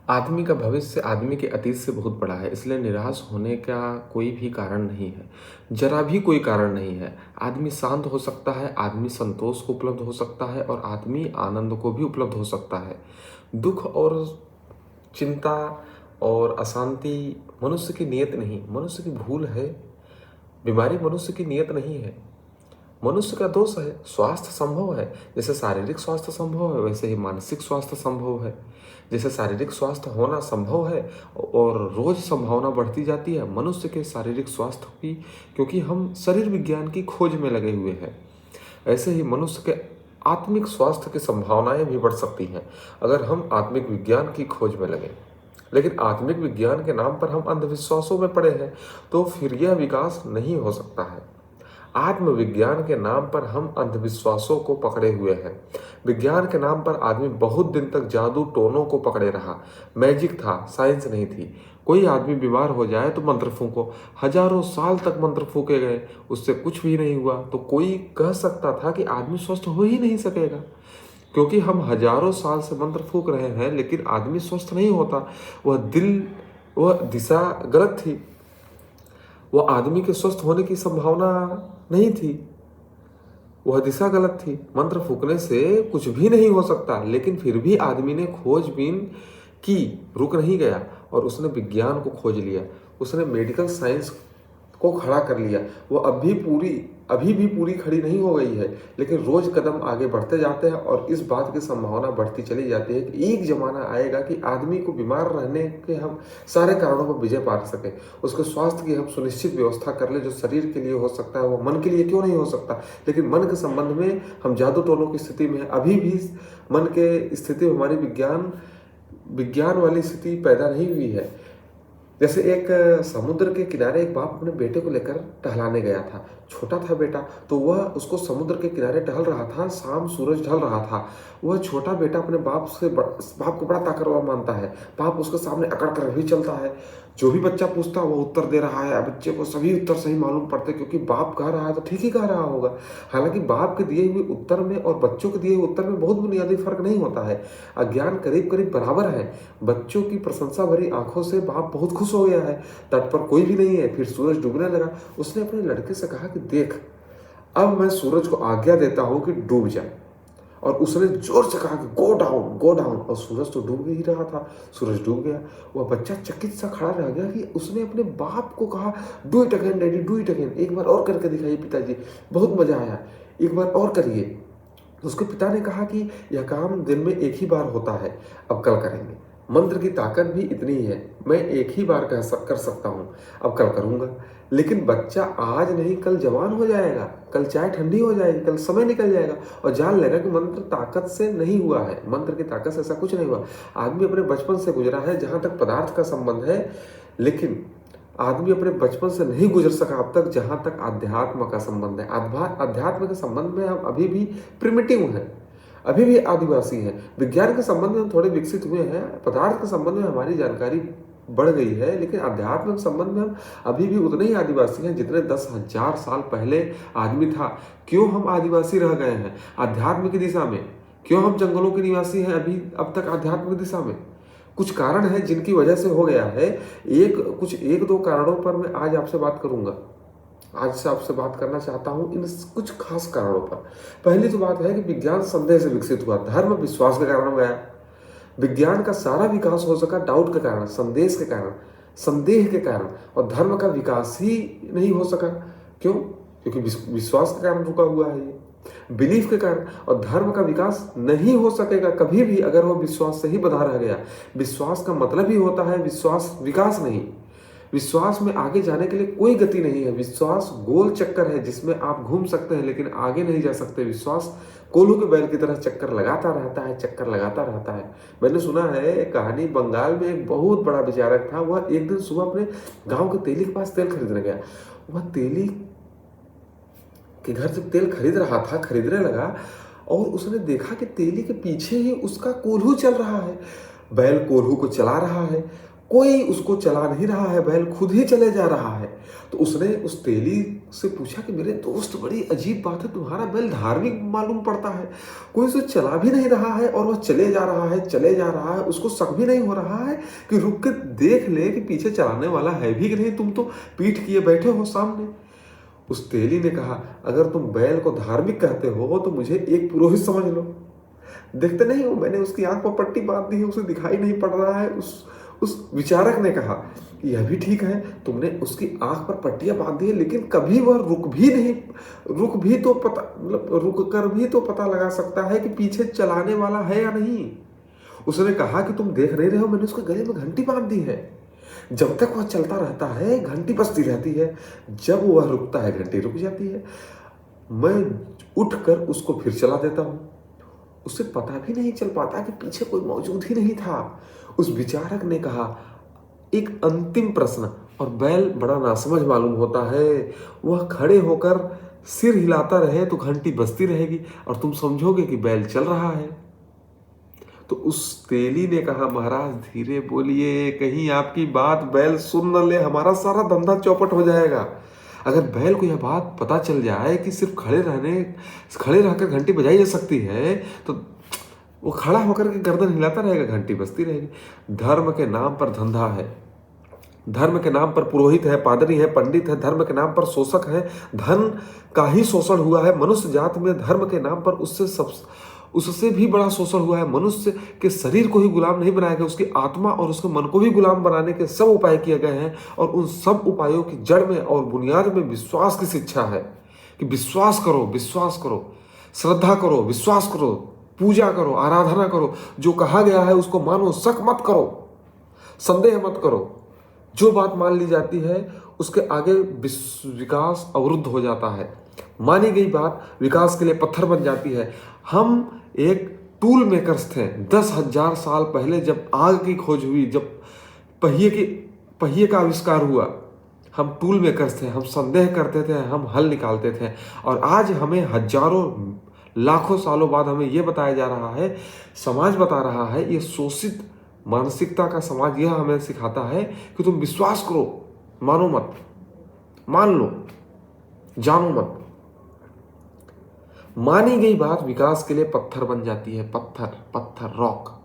आदमी का भविष्य आदमी के अतीत से बहुत बड़ा है, इसलिए निराश होने का कोई भी कारण नहीं है। जरा भी कोई कारण नहीं है। आदमी शांत हो सकता है, आदमी संतोष को उपलब्ध हो सकता है और आदमी आनंद को भी उपलब्ध हो सकता है। दुख और चिंता और अशांति मनुष्य की नियत नहीं, मनुष्य की भूल है। बीमारी मनुष्य की नियत नहीं है, मनुष्य का दोष है। स्वास्थ्य संभव है, जैसे शारीरिक स्वास्थ्य संभव है वैसे ही मानसिक स्वास्थ्य संभव है। जैसे शारीरिक स्वास्थ्य होना संभव है और रोज संभावना बढ़ती जाती है मनुष्य के शारीरिक स्वास्थ्य की, क्योंकि हम शरीर विज्ञान की खोज में लगे हुए हैं। ऐसे ही मनुष्य के आत्मिक स्वास्थ्य की संभावनाएं भी बढ़ सकती हैं अगर हम आत्मिक विज्ञान की खोज में लगे। लेकिन आत्मिक विज्ञान के नाम पर हम अंधविश्वासों में पड़े हैं, तो फिर यह विकास नहीं हो सकता है। आत्मविज्ञान के नाम पर हम अंधविश्वासों को पकड़े हुए हैं। विज्ञान के नाम पर आदमी बहुत दिन तक जादू टोनों को पकड़े रहा। मैजिक था, साइंस नहीं थी। कोई आदमी बीमार हो जाए तो मंत्र फूंको, हजारों साल तक मंत्र फूके गए, उससे कुछ भी नहीं हुआ, तो कोई कह सकता था कि आदमी स्वस्थ हो ही नहीं सकेगा। क्योंकि हम हजारों साल से मंत्र फूक रहे हैं लेकिन आदमी स्वस्थ नहीं होता। वह दिशा गलत थी। वह आदमी के स्वस्थ होने की संभावना नहीं थी, वह दिशा गलत थी। मंत्र फूकने से कुछ भी नहीं हो सकता, लेकिन फिर भी आदमी ने खोजबीन की, रुक नहीं गया और उसने विज्ञान को खोज लिया। उसने मेडिकल साइंस को खड़ा कर लिया। वो अभी भी पूरी खड़ी नहीं हो गई है, लेकिन रोज कदम आगे बढ़ते जाते हैं और इस बात की संभावना बढ़ती चली जाती है कि एक जमाना आएगा कि आदमी को बीमार रहने के हम सारे कारणों पर विजय पा सके। उसके स्वास्थ्य की हम सुनिश्चित व्यवस्था कर ले। जो शरीर के लिए हो सकता है वो मन के लिए क्यों नहीं हो सकता। लेकिन मन के संबंध में हम जादू टोनों की स्थिति में है। अभी भी मन के स्थिति में हमारी विज्ञान वाली स्थिति पैदा नहीं हुई है। जैसे एक समुद्र के किनारे एक बाप अपने बेटे को लेकर टहलाने गया था। छोटा था बेटा, तो वह उसको समुद्र के किनारे टहल रहा था। शाम सूरज ढल रहा था। वह छोटा बेटा अपने बाप को बड़ा ताकतवर मानता है। बाप उसके सामने अकड़ कर भी चलता है। जो भी बच्चा पूछता है वो उत्तर दे रहा है। बच्चे को सभी उत्तर सही मालूम पड़ते, क्योंकि बाप कह रहा है तो ठीक ही कह रहा होगा। हालांकि बाप के दिए हुए उत्तर में और बच्चों के दिए हुए उत्तर में बहुत बुनियादी फर्क नहीं होता है। अज्ञान करीब करीब बराबर है। बच्चों की प्रशंसा भरी आंखों से बाप बहुत खुश हो गया है। तट पर कोई भी नहीं है। फिर सूरज डूबने लगा। उसने अपने लड़के से कहा कि देख, अब मैं सूरज को आज्ञा देता हूं कि डूब जा। और उसने जोर से कहा कि गो डाउन गो डाउन, और सूरज तो डूब ही रहा था। सूरज डूब गया। वह बच्चा चकित सा खड़ा रह गया कि उसने अपने बाप को कहा, do it again daddy, do it again, एक बार और करके दिखाइए पिताजी, बहुत मजा आया, एक बार और करिए। तो उसके पिता ने कहा कि यह काम दिन में एक ही बार होता है, अब कल करेंगे। मंत्र की ताकत भी इतनी ही है। मैं एक ही बार कर सकता हूँ, अब कल करूँगा। लेकिन बच्चा आज नहीं कल जवान हो जाएगा, कल चाय ठंडी हो जाएगी, कल समय निकल जाएगा और जान लेगा कि मंत्र ताकत से नहीं हुआ है। मंत्र की ताकत से ऐसा कुछ नहीं हुआ। आदमी अपने बचपन से गुजरा है जहाँ तक पदार्थ का संबंध है, लेकिन आदमी अपने बचपन से नहीं गुजर सका अब तक जहाँ तक आध्यात्म का संबंध है। अध्यात्म के संबंध में हम अभी भी प्रिमिटिव हैं, अभी भी आदिवासी हैं। विज्ञान के संबंध में हम थोड़े विकसित हुए हैं, पदार्थ के संबंध में हमारी जानकारी बढ़ गई है, लेकिन आध्यात्म के संबंध में हम अभी भी उतने ही आदिवासी हैं जितने 10,000 साल पहले आदमी था। क्यों हम आदिवासी रह गए हैं आध्यात्म की दिशा में? क्यों हम जंगलों के निवासी हैं अभी अब तक आध्यात्म की दिशा में? कुछ कारण है जिनकी वजह से हो गया है। एक दो कारणों पर मैं आज आपसे बात करूंगा। आज से आपसे बात करना चाहता हूं इन कुछ खास कारणों पर। पहली तो बात है कि विज्ञान संदेह से विकसित हुआ, धर्म विश्वास के कारण गया। विज्ञान का सारा विकास हो सका डाउट के कारण, संदेश के कारण, संदेह के कारण, और धर्म का विकास ही नहीं हो सका। क्यों? क्योंकि विश्वास के कारण रुका हुआ है, ये बिलीफ के कारण। और धर्म का विकास नहीं हो सकेगा कभी भी अगर वो विश्वास से ही बंधा रह गया। विश्वास का मतलब ही होता है विश्वास, विकास नहीं। विश्वास में आगे जाने के लिए कोई गति नहीं है। विश्वास गोल चक्कर है जिसमें आप घूम सकते हैं लेकिन आगे नहीं जा सकते। विश्वास कोल्हू के बैल की तरह चक्कर लगाता रहता है, चक्कर लगाता रहता है। मैंने सुना है एक कहानी, बंगाल में एक बहुत बड़ा विचारक था। वह एक दिन सुबह अपने गांव के तेली के पास तेल खरीदने गया। वह तेली के घर जब तेल खरीद रहा था, खरीदने लगा, और उसने देखा कि तेली के पीछे ही उसका कोल्हू चल रहा है। बैल कोल्हू को चला रहा है, कोई उसको चला नहीं रहा है, बैल खुद ही चले जा रहा है। तो उसने उस तेली उससे पूछा कि मेरे दोस्त, बड़ी अजीब बात है, तुम्हारा बैल धार्मिक मालूम पड़ता है, कोई उसे चला भी नहीं रहा है और वह चले जा रहा है, चले जा रहा है, उसको शक भी नहीं हो रहा है कि रुक के देख ले कि पीछे चलाने वाला है भी कि नहीं, तुम तो पीठ किए बैठे हो सामने। उस तेली ने कहा, अगर तुम बैल को धार्मिक कहते हो तो मुझे एक पुरोहित समझ लो। देखते नहीं हो, मैंने उसकी आंख पर पट्टी बांध दी है, उसे दिखाई नहीं पड़ रहा है। उस विचारक ने कहा कि यह भी ठीक है, तुमने उसकी आंख पर पट्टियां बांध दी है, लेकिन कभी वह रुक भी तो पता, मतलब रुक कर भी तो पता लगा सकता है कि पीछे चलाने वाला है या नहीं। उसने कहा कि तुम देख नहीं रहे हो, मैंने उसके गले में घंटी बांध दी है। जब तक वह चलता रहता है घंटी बजती रहती है, जब वह रुकता है घंटी रुक जाती है। मैं उठकर उसको फिर चला देता हूं। उसे पता भी नहीं चल पाता कि पीछे कोई मौजूद ही नहीं था। उस विचारक ने कहा, एक अंतिम प्रश्न, और बैल बड़ा नासमझ मालूम होता है। वह खड़े होकर सिर हिलाता रहे तो घंटी बजती रहेगी और तुम समझोगे कि बैल चल रहा है। तो उस तेली ने कहा, महाराज धीरे बोलिए, कहीं आपकी बात बैल सुन न ले, हमारा सारा धंधा चौपट हो जाएगा। अगर बैल को यह बात पता चल जाए कि सिर्फ खड़े रहकर घंटी बजाई जा सकती है, तो वो खड़ा होकर के गर्दन हिलाता रहेगा, घंटी बजती रहेगी। धर्म के नाम पर धंधा है, धर्म के नाम पर पुरोहित है, पादरी है, पंडित है, धर्म के नाम पर शोषक है, धन का ही शोषण हुआ है। मनुष्य जात में धर्म के नाम पर उससे भी बड़ा शोषण हुआ है। मनुष्य के शरीर को ही गुलाम नहीं बनाया गया, उसकी आत्मा और उसके मन को भी गुलाम बनाने के सब उपाय किए गए हैं। और उन सब उपायों की जड़ में और बुनियाद में विश्वास की शिक्षा है कि विश्वास करो, विश्वास करो, श्रद्धा करो, विश्वास करो, पूजा करो, आराधना करो, जो कहा गया है उसको मानो, शक मत करो, संदेह मत करो। जो बात मान ली जाती है उसके आगे विकास अवरुद्ध हो जाता है। मानी गई बात विकास के लिए पत्थर बन जाती है। हम एक टूल मेकर्स थे 10,000 साल पहले, जब आग की खोज हुई, जब पहिए का आविष्कार हुआ, हम टूल मेकर्स थे। हम संदेह करते थे, हम हल निकालते थे। और आज हमें हजारों लाखों सालों बाद हमें यह बताया जा रहा है, समाज बता रहा है, ये शोषित मानसिकता का समाज यह हमें सिखाता है कि तुम विश्वास करो, मानो मत, मान लो, जानो मत। मानी गई बात विकास के लिए पत्थर बन जाती है। पत्थर रॉक।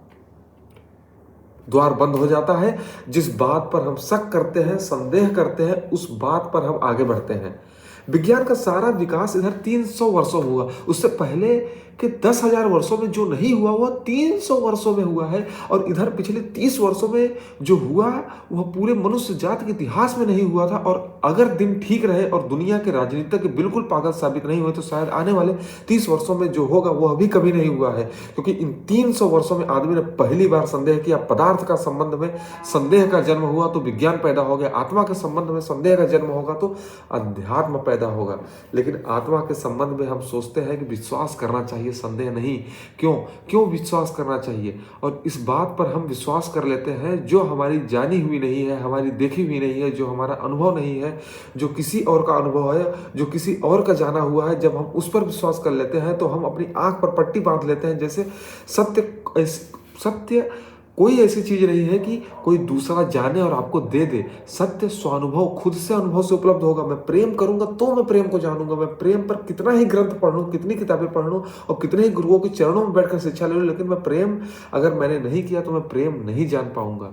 द्वार बंद हो जाता है। जिस बात पर हम शक करते हैं, संदेह करते हैं, उस बात पर हम आगे बढ़ते हैं। विज्ञान का सारा विकास इधर 300 वर्षों में हुआ। उससे पहले के 10,000 वर्षों में जो नहीं हुआ वह 300 वर्षों में हुआ है। और इधर पिछले 30 वर्षों में जो हुआ वह पूरे मनुष्य जाति के इतिहास में नहीं हुआ था। और अगर दिन ठीक रहे और दुनिया के राजनीतिज्ञ बिल्कुल पागल साबित नहीं हुए तो शायद आने वाले 30 वर्षों में जो होगा वह अभी कभी नहीं हुआ है। क्योंकि इन 300 वर्षों में आदमी ने पहली बार संदेह किया। पदार्थ का संबंध में संदेह का जन्म हुआ तो विज्ञान पैदा हो गया। आत्मा के संबंध में संदेह का जन्म होगा तो अध्यात्म पैदा होगा। लेकिन आत्मा के संबंध में हम सोचते हैं कि विश्वास करना चाहिए, संदेह नहीं। क्यों विश्वास करना चाहिए? और इस बात पर हम विश्वास कर लेते हैं जो हमारी जानी हुई नहीं है, हमारी देखी हुई नहीं है, जो हमारा अनुभव नहीं है, जो किसी और का अनुभव है, जो किसी और का जाना हुआ है। जब हम उस पर विश्वास कर लेते हैं तो हम अपनी आंख पर पट्टी बांध लेते हैं। जैसे सत्य कोई ऐसी चीज नहीं है कि कोई दूसरा जाने और आपको दे दे। सत्य स्वानुभव, खुद से अनुभव से उपलब्ध होगा। मैं प्रेम करूंगा तो मैं प्रेम को जानूंगा। मैं प्रेम पर कितना ही ग्रंथ पढ़ लूं, कितनी किताबें पढ़ लूं और कितने ही गुरुओं के चरणों में बैठकर शिक्षा ले लूं, लेकिन मैं प्रेम अगर मैंने नहीं किया तो मैं प्रेम नहीं जान पाऊंगा।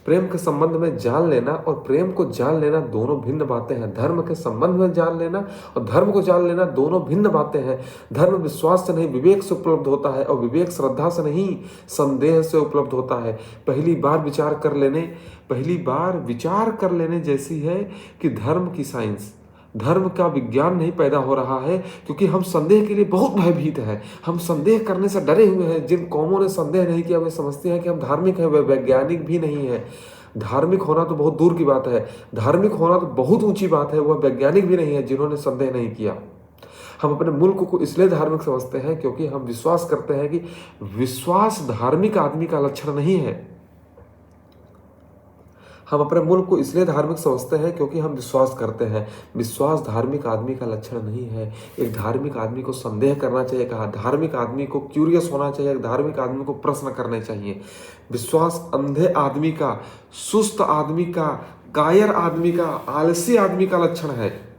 प्रेम के संबंध में जान लेना और प्रेम को जान लेना दोनों भिन्न बातें हैं। धर्म के संबंध में जान लेना और धर्म को जान लेना दोनों भिन्न बातें हैं। धर्म विश्वास से नहीं विवेक से उपलब्ध होता है और विवेक श्रद्धा से नहीं संदेह से उपलब्ध होता है। पहली बार विचार कर लेने जैसी है कि धर्म की साइंस, धर्म का विज्ञान नहीं पैदा हो रहा है, क्योंकि हम संदेह के लिए बहुत भयभीत हैं। हम संदेह करने से डरे हुए हैं। जिन कौमों ने संदेह नहीं किया वे समझते हैं कि हम धार्मिक हैं, वे वैज्ञानिक भी नहीं है। धार्मिक होना तो बहुत दूर की बात है, धार्मिक होना तो बहुत ऊंची बात है, वह वैज्ञानिक भी नहीं है जिन्होंने संदेह नहीं किया। हम अपने मुल्क को इसलिए धार्मिक समझते हैं क्योंकि हम विश्वास करते हैं कि विश्वास धार्मिक आदमी का लक्षण नहीं है। हम अपने मुल्क को इसलिए धार्मिक समझते हैं क्योंकि हम विश्वास करते हैं। विश्वास धार्मिक आदमी का लक्षण नहीं है। एक धार्मिक आदमी को संदेह करना चाहिए, कहा धार्मिक आदमी को क्यूरियस होना चाहिए, एक धार्मिक आदमी को प्रश्न करने चाहिए। विश्वास अंधे आदमी का, सुस्त आदमी का, कायर आदमी का, आलसी आदमी का लक्षण है।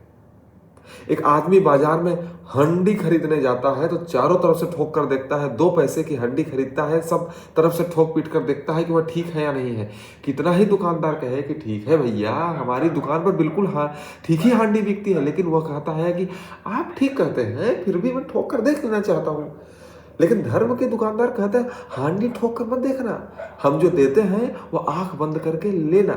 एक आदमी बाजार में हंडी खरीदने जाता है तो चारों तरफ से ठोक कर देखता है, 2 पैसे की हंडी खरीदता है, सब तरफ से ठोक पीट कर देखता है कि वह ठीक है या नहीं है। कितना ही दुकानदार कहे कि ठीक है भैया, हमारी दुकान पर बिल्कुल हाँ ठीक ही हांडी बिकती है, लेकिन वह कहता है कि आप ठीक कहते हैं, फिर भी मैं ठोक कर देख लेना चाहता हूँ। लेकिन धर्म के दुकानदार कहते हैं हांडी ठोक कर मत देखना, हम जो देते हैं वो आंख बंद करके लेना,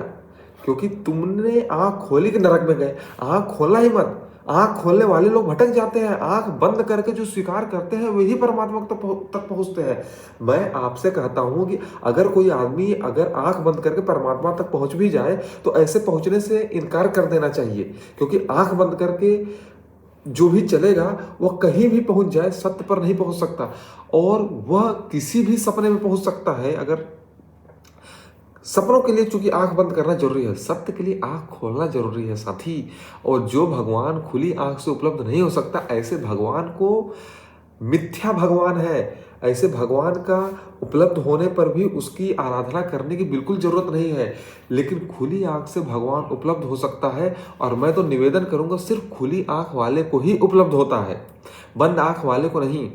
क्योंकि तुमने आंख खोली कि नरक में गए। आंख खोलना ही मत, आंख खोलने वाले लोग भटक जाते हैं, आंख बंद करके जो स्वीकार करते हैं वही परमात्मा तक पहुंचते हैं। मैं आपसे कहता हूं कि अगर कोई आदमी अगर आंख बंद करके परमात्मा तक पहुंच भी जाए तो ऐसे पहुंचने से इनकार कर देना चाहिए, क्योंकि आंख बंद करके जो भी चलेगा वह कहीं भी पहुंच जाए, सत्य पर नहीं पहुंच सकता। और वह किसी भी सपने में पहुंच सकता है। अगर सपनों के लिए चूंकि आंख बंद करना जरूरी है, सत्य के लिए आंख खोलना जरूरी है साथी। और जो भगवान खुली आंख से उपलब्ध नहीं हो सकता, ऐसे भगवान को मिथ्या भगवान है। ऐसे भगवान का उपलब्ध होने पर भी उसकी आराधना करने की बिल्कुल जरूरत नहीं है। लेकिन खुली आंख से भगवान उपलब्ध हो सकता है, और मैं तो निवेदन करूंगा सिर्फ खुली आंख वाले को ही उपलब्ध होता है, बंद आंख वाले को नहीं।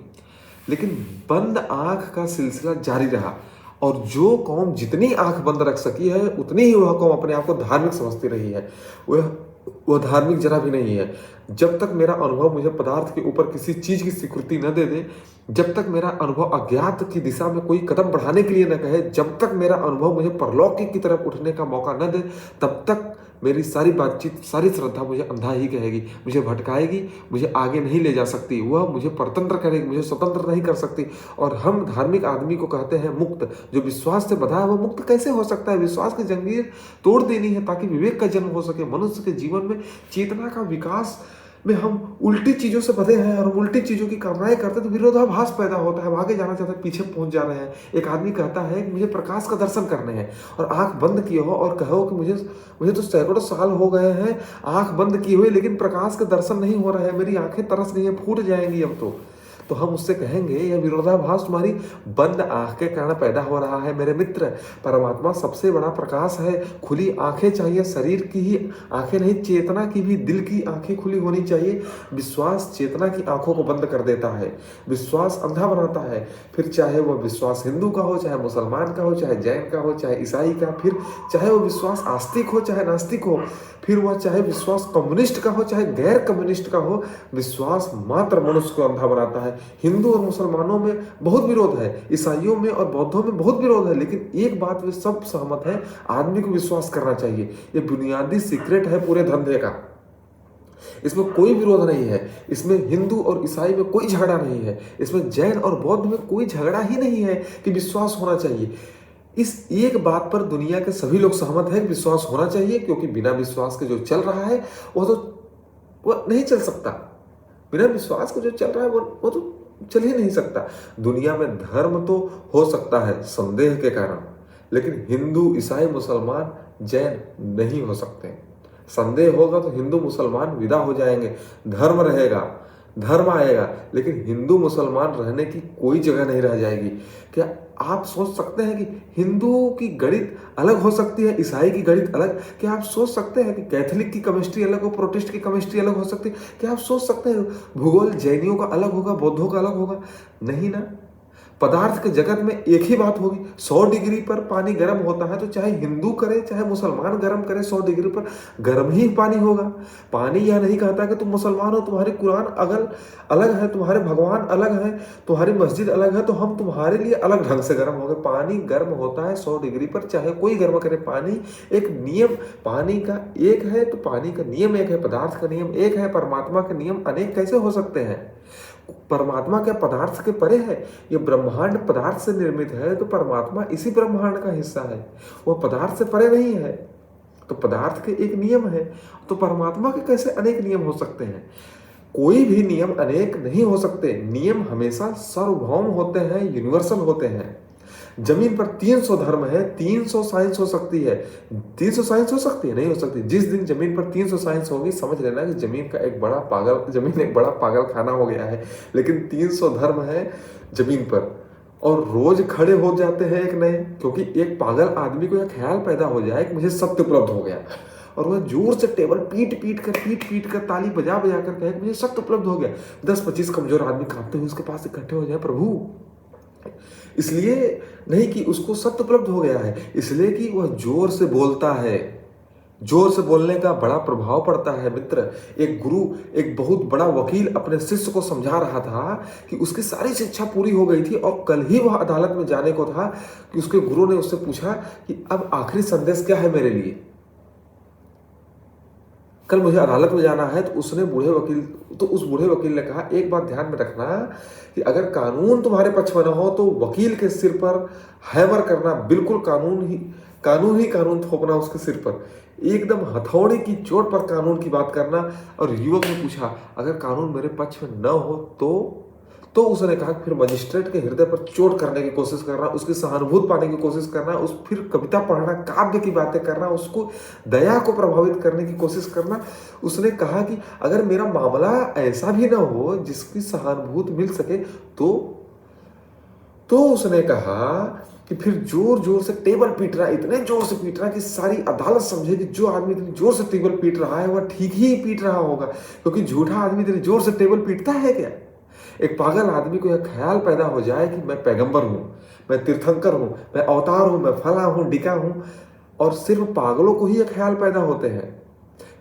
लेकिन बंद आंख का सिलसिला जारी रहा, और जो कौम जितनी आंख बंद रख सकी है उतनी ही वह कौम अपने आप को धार्मिक समझती रही है। वह धार्मिक जरा भी नहीं है। जब तक मेरा अनुभव मुझे पदार्थ के ऊपर किसी चीज की स्वीकृति न दे दे, जब तक मेरा अनुभव अज्ञात की दिशा में कोई कदम बढ़ाने के लिए न कहे, जब तक मेरा अनुभव मुझे परलौकिक की तरफ उठने का मौका न दे, तब तक मेरी सारी बातचीत, सारी श्रद्धा मुझे अंधा ही कहेगी, मुझे भटकाएगी, मुझे आगे नहीं ले जा सकती, वह मुझे परतंत्र करेगी, मुझे स्वतंत्र नहीं कर सकती। और हम धार्मिक आदमी को कहते हैं मुक्त। जो विश्वास से बंधा है वह मुक्त कैसे हो सकता है? विश्वास की जंजीर तोड़ देनी है ताकि विवेक का जन्म हो सके। मनुष्य के जीवन में चेतना का विकास में हम उल्टी चीजों से बंधे हैं और उल्टी चीजों की कामनाएं करते हैं तो विरोधाभास पैदा होता है। हम आगे जाना चाहते हैं, पीछे पहुंच जा रहे हैं। एक आदमी कहता है कि मुझे प्रकाश का दर्शन करने हैं, और आंख बंद किए हो और कहो कि मुझे तो सैकड़ों साल हो गए हैं आंख बंद किए हुए, लेकिन प्रकाश का दर्शन नहीं हो रहा है, मेरी आंखें तरस गई हैं, फूट जाएंगी अब तो हम उससे कहेंगे यह विरोधाभास तुम्हारी बंद आंख के कारण पैदा हो रहा है मेरे मित्र। परमात्मा सबसे बड़ा प्रकाश है। खुली आंखें चाहिए, शरीर की ही आंखें नहीं, चेतना की भी, दिल की आंखें खुली होनी चाहिए। विश्वास चेतना की आंखों को बंद कर देता है, विश्वास अंधा बनाता है। फिर चाहे वह विश्वास हिंदू का हो, चाहे मुसलमान का हो, चाहे जैन का हो, चाहे ईसाई का, फिर चाहे वह विश्वास आस्तिक हो चाहे नास्तिक हो, फिर वह चाहे विश्वास कम्युनिस्ट का हो चाहे गैर कम्युनिस्ट का हो, विश्वास मात्र मनुष्य को अंधा बनाता है। हिंदू और मुसलमानों में बहुत विरोध है, ईसाइयों में और बौद्धों में बहुत विरोध है, लेकिन एक बात वे सब सहमत है, आदमी को विश्वास करना चाहिए। ये बुनियादी सीक्रेट है पूरे धंधे का। इसमें कोई विरोध नहीं है, इसमें हिंदू और ईसाई में कोई झगड़ा नहीं है, इसमें जैन और बौद्ध में कोई झगड़ा ही नहीं है कि विश्वास होना चाहिए। इस एक बात पर दुनिया के सभी लोग सहमत हैं कि विश्वास होना चाहिए, क्योंकि बिना विश्वास के जो चल रहा है वो नहीं चल सकता। बिना विश्वास के जो चल रहा है वो तो चल ही नहीं सकता। दुनिया में धर्म तो हो सकता है संदेह के कारण, लेकिन हिंदू, ईसाई, मुसलमान, जैन नहीं हो सकते। संदेह होगा तो हिंदू मुसलमान विदा हो जाएंगे, धर्म रहेगा, धर्म आएगा, लेकिन हिंदू मुसलमान रहने की कोई जगह नहीं रह जाएगी। क्या आप सोच सकते हैं कि हिंदुओं की गणित अलग हो सकती है, ईसाई की गणित अलग? क्या आप सोच सकते हैं कि कैथोलिक की केमिस्ट्री अलग हो, प्रोटेस्ट की केमिस्ट्री अलग हो सकती है? क्या आप सोच सकते हैं भूगोल जैनियों का अलग होगा, बौद्धों का अलग होगा? नहीं ना। पदार्थ के जगत में एक ही बात होगी। 100 डिग्री पर पानी गर्म होता है तो चाहे हिंदू करे चाहे मुसलमान गर्म करे, 100 डिग्री पर गर्म ही पानी होगा। पानी यह नहीं कहता कि तुम मुसलमान हो, तुम्हारी कुरान अलग है, तुम्हारे भगवान अलग है, तुम्हारी मस्जिद अलग है, तो हम तुम्हारे लिए अलग ढंग से गर्म हो गए। पानी गर्म होता है 100 डिग्री पर, चाहे कोई गर्म करे। पानी एक नियम, पानी का एक है तो पानी का नियम एक है, पदार्थ का नियम एक है, परमात्मा के नियम अनेक कैसे हो सकते हैं? परमात्मा क्या पदार्थ के परे है? ये ब्रह्मांड पदार्थ से निर्मित है तो परमात्मा इसी ब्रह्मांड का हिस्सा है, वह पदार्थ से परे नहीं है। तो पदार्थ के एक नियम है, तो परमात्मा के कैसे अनेक नियम हो सकते हैं? कोई भी नियम अनेक नहीं हो सकते। नियम हमेशा सार्वभौम होते हैं, यूनिवर्सल होते हैं। जमीन पर 300 धर्म है, 300 साइंस हो सकती है। 300 साइंस हो सकती है? नहीं हो सकती। जिस दिन जमीन पर 300 साइंस होगी, समझ लेना कि जमीन एक बड़ा पागल खाना हो गया है। लेकिन 300 धर्म है जमीन पर, और रोज खड़े हो जाते हैं एक नए, क्योंकि एक पागल आदमी को यह ख्याल पैदा हो जाए कि मुझे सत्य उपलब्ध हो गया, और वह जोर से टेबल पीट कर ताली बजा बजा कर कहे मुझे सत्य उपलब्ध हो गया। 10-25 कमजोर आदमी कांपते हुए उसके पास इकट्ठे हो जाए, प्रभु इसलिए नहीं कि उसको सत्य उपलब्ध हो गया है, इसलिए कि वह जोर से बोलता है। जोर से बोलने का बड़ा प्रभाव पड़ता है मित्र। एक गुरु, एक बहुत बड़ा वकील अपने शिष्य को समझा रहा था कि उसकी सारी शिक्षा पूरी हो गई थी और कल ही वह अदालत में जाने को था कि उसके गुरु ने उससे पूछा कि अब आखिरी संदेश क्या है मेरे लिए, कल मुझे अदालत में जाना है। तो उस बूढ़े वकील ने कहा एक बात ध्यान में रखना कि अगर कानून तुम्हारे पक्ष में न हो तो वकील के सिर पर हैमर करना, बिल्कुल कानून थोपना उसके सिर पर, एकदम हथौड़े की चोट पर कानून की बात करना। और युवक ने पूछा अगर कानून मेरे पक्ष में न हो तो उसने कहा फिर मजिस्ट्रेट के हृदय पर चोट करने की कोशिश करना, उसकी सहानुभूति पाने की कोशिश करना, फिर कविता पढ़ना, काव्य की बातें करना, उसको दया को प्रभावित करने की कोशिश करना। उसने कहा कि अगर मेरा मामला ऐसा भी ना हो जिसकी सहानुभूति मिल सके तो उसने कहा कि फिर जोर जोर से टेबल पीट रहा, इतने जोर से पीट रहा कि सारी अदालत समझे कि जो आदमी इतनी जोर से टेबल पीट रहा है वह ठीक ही पीट रहा होगा, क्योंकि झूठा आदमी इतनी जोर से टेबल पीटता है क्या। एक पागल आदमी को यह ख्याल पैदा हो जाए कि मैं पैगंबर हूं, मैं तीर्थंकर हूं, मैं अवतार हूं, मैं फला हूं, डिका हूं, और सिर्फ पागलों को ही यह ख्याल पैदा होते हैं।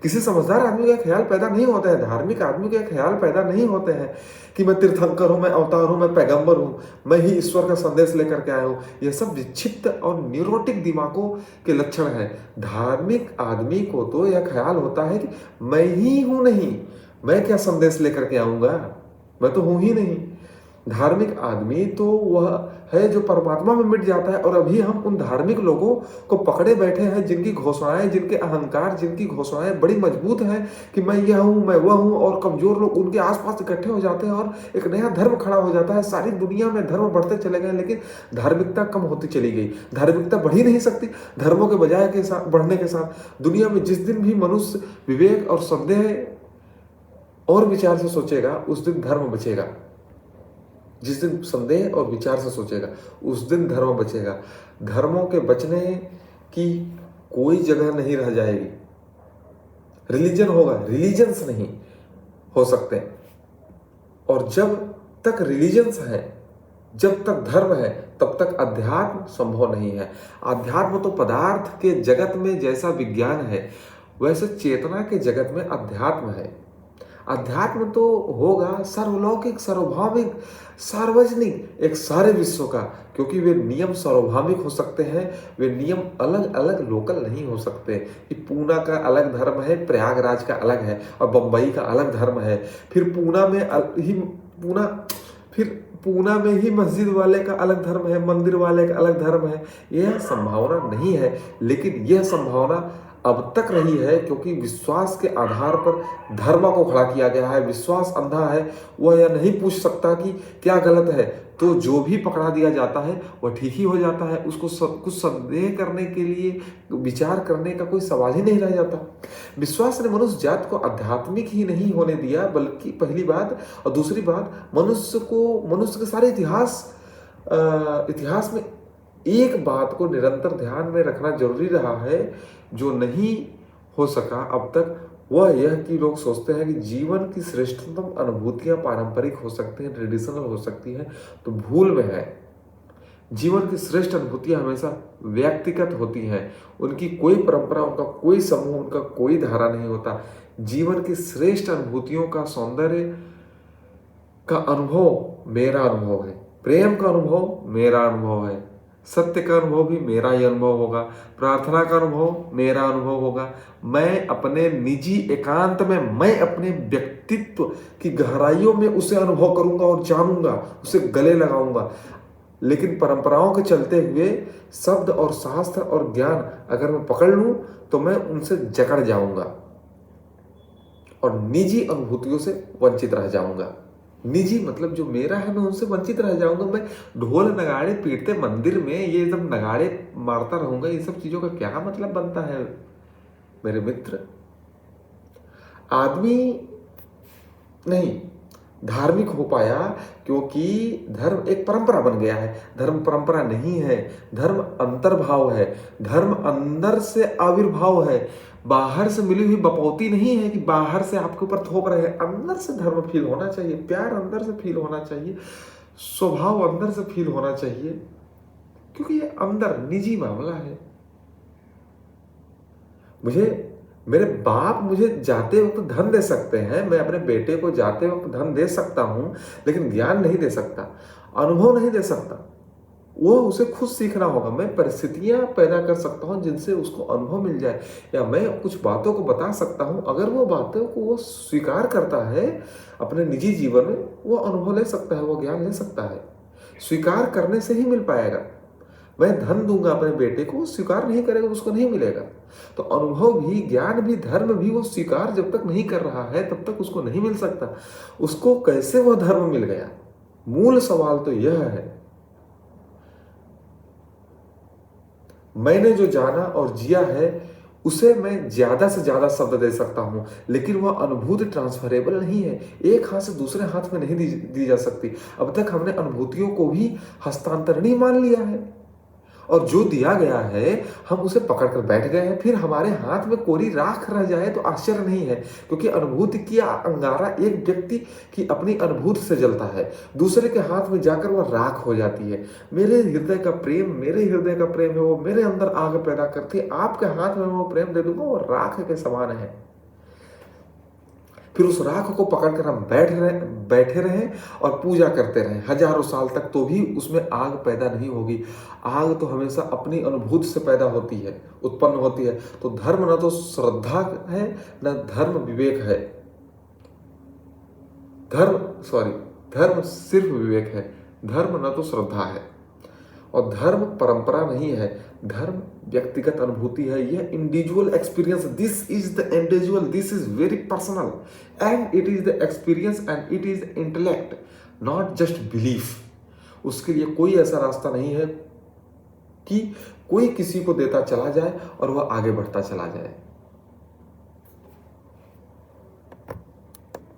किसी समझदार आदमी का ख्याल पैदा नहीं होता है, धार्मिक आदमी का ख्याल पैदा नहीं होते हैं कि मैं तीर्थंकर हूं, मैं अवतार हूं, मैं पैगंबर हूं, मैं ही ईश्वर का संदेश लेकर के आया हूं। यह सब विक्षिप्त और न्यूरोटिक दिमागों के लक्षण है। धार्मिक आदमी को तो यह ख्याल होता है कि मैं ही हूं, नहीं मैं क्या संदेश लेकर के आऊंगा, मैं तो हूं ही नहीं। धार्मिक आदमी तो वह है जो परमात्मा में मिट जाता है। और अभी हम उन धार्मिक लोगों को पकड़े बैठे हैं जिनकी घोषणाएं, जिनके अहंकार, जिनकी घोषणाएं बड़ी मजबूत हैं कि मैं यह हूं, मैं वह हूं, और कमजोर लोग उनके आसपास इकट्ठे हो जाते हैं और एक नया धर्म खड़ा हो जाता है। सारी दुनिया में धर्म बढ़ते चले गए लेकिन धार्मिकता कम होती चली गई। धार्मिकता बढ़ ही नहीं सकती धर्मों के बजाय के साथ बढ़ने के साथ। दुनिया में जिस दिन भी मनुष्य विवेक और संदेह और विचार से सोचेगा उस दिन धर्म बचेगा। जिस दिन संदेह और विचार से सोचेगा उस दिन धर्म बचेगा। धर्मों के बचने की कोई जगह नहीं रह जाएगी। रिलीजन होगा, रिलीजन्स नहीं हो सकते। और जब तक रिलीजन्स है, जब तक धर्म है, तब तक अध्यात्म संभव नहीं है। अध्यात्म तो पदार्थ के जगत में जैसा विज्ञान है वैसे चेतना के जगत में अध्यात्म है। अध्यात्म तो होगा सर्वलौकिक, सार्वभौमिक, सार्वजनिक, एक सारे विश्व का, क्योंकि वे नियम सार्वभौमिक हो सकते हैं। वे नियम अलग अलग लोकल नहीं हो सकते कि पूना का अलग धर्म है, प्रयागराज का अलग है, और बंबई का अलग धर्म है, फिर पूना में ही मस्जिद वाले का अलग धर्म है, मंदिर वाले का अलग धर्म है। यह संभावना नहीं है। लेकिन यह संभावना अब तक रही है क्योंकि विश्वास के आधार पर धर्म को खड़ा किया गया है। विश्वास अंधा है, वह यह नहीं पूछ सकता कि क्या गलत है, तो जो भी पकड़ा दिया जाता है वह ठीक ही हो जाता है। उसको कुछ संदेह करने के लिए, विचार करने का कोई सवाल ही नहीं रह जाता। विश्वास ने मनुष्य जात को आध्यात्मिक ही नहीं होने दिया, बल्कि पहली बात, और दूसरी बात, मनुष्य के सारे इतिहास में एक बात को निरंतर ध्यान में रखना जरूरी रहा है जो नहीं हो सका अब तक, वह यह कि लोग सोचते हैं कि जीवन की श्रेष्ठतम अनुभूतियां पारंपरिक हो सकती हैं, ट्रेडिशनल हो सकती हैं, तो भूल में है। जीवन की श्रेष्ठ अनुभूतियां हमेशा व्यक्तिगत होती हैं। उनकी कोई परंपरा, उनका कोई समूह, उनका कोई धारा नहीं होता। जीवन की श्रेष्ठ अनुभूतियों का, सौंदर्य का अनुभव मेरा अनुभव है, प्रेम का अनुभव मेरा अनुभव है, सत्य का अनुभव भी मेरा ही अनुभव होगा, प्रार्थना का अनुभव मेरा अनुभव होगा। मैं अपने निजी एकांत में, मैं अपने व्यक्तित्व की गहराइयों में उसे अनुभव करूंगा और जानूंगा, उसे गले लगाऊंगा। लेकिन परंपराओं के चलते हुए शब्द और शास्त्र और ज्ञान अगर मैं पकड़ लूं तो मैं उनसे जकड़ जाऊंगा और निजी अनुभूतियों से वंचित रह जाऊंगा। निजी मतलब जो मेरा है, मैं उनसे वंचित रह जाऊंगा। मैं ढोल नगाड़े पीटते मंदिर में ये सब नगाड़े मारता रहूंगा, ये सब चीजों का क्या मतलब बनता है मेरे मित्र। आदमी नहीं धार्मिक हो पाया क्योंकि धर्म एक परंपरा बन गया है। धर्म परंपरा नहीं है, धर्म अंतर्भाव है, धर्म अंदर से आविर्भाव है। बाहर से मिली हुई बपौती नहीं है कि बाहर से आपके ऊपर थोप रहे हैं। अंदर से धर्म फील होना चाहिए, प्यार अंदर से फील होना चाहिए, स्वभाव अंदर से फील होना चाहिए, क्योंकि ये अंदर निजी मामला है। मेरे बाप मुझे जाते वक्त धन दे सकते हैं, मैं अपने बेटे को जाते वक्त धन दे सकता हूं, लेकिन ज्ञान नहीं दे सकता, अनुभव नहीं दे सकता। वो उसे खुद सीखना होगा। मैं परिस्थितियां पैदा कर सकता हूं जिनसे उसको अनुभव मिल जाए, या मैं कुछ बातों को बता सकता हूं। अगर वो बातों को वो स्वीकार करता है अपने निजी जीवन में, वो अनुभव ले सकता है, वो ज्ञान ले सकता है। स्वीकार करने से ही मिल पाएगा। मैं धन दूंगा अपने बेटे को, स्वीकार नहीं करेगा, उसको नहीं मिलेगा। तो अनुभव भी, ज्ञान भी, धर्म भी वो स्वीकार जब तक नहीं कर रहा है तब तक उसको नहीं मिल सकता। उसको कैसे वह धर्म मिल गया? मूल सवाल तो यह है। मैंने जो जाना और जिया है उसे मैं ज्यादा से ज्यादा शब्द दे सकता हूं, लेकिन वह अनुभूति ट्रांसफरेबल नहीं है। एक हाथ से दूसरे हाथ में नहीं दी जा सकती। अब तक हमने अनुभूतियों को भी हस्तांतरणीय मान लिया है, और जो दिया गया है हम उसे पकड़कर बैठ गए हैं। फिर हमारे हाथ में कोरी राख रह जाए तो आश्चर्य नहीं है, क्योंकि अनुभूति की अंगारा एक व्यक्ति की अपनी अनुभूति से जलता है, दूसरे के हाथ में जाकर वह राख हो जाती है। मेरे हृदय का प्रेम है, वो मेरे अंदर आग पैदा करती है। आपके हाथ में वो प्रेम दे दूंगा, वो राख के समान है। फिर उस राख को पकड़कर हम बैठे रहें और पूजा करते रहें हजारों साल तक, तो भी उसमें आग पैदा नहीं होगी। आग तो हमेशा अपनी अनुभूति से पैदा होती है, उत्पन्न होती है। तो धर्म न तो श्रद्धा है, न धर्म विवेक है। धर्म सिर्फ विवेक है, धर्म न तो श्रद्धा है। और धर्म परंपरा नहीं है, धर्म व्यक्तिगत अनुभूति है। यह individual experience, this is the individual, this is very personal, and it is the experience and it is the intellect, not just belief. उसके लिए कोई ऐसा रास्ता नहीं है कि कोई किसी को देता चला जाए और वह आगे बढ़ता चला जाए।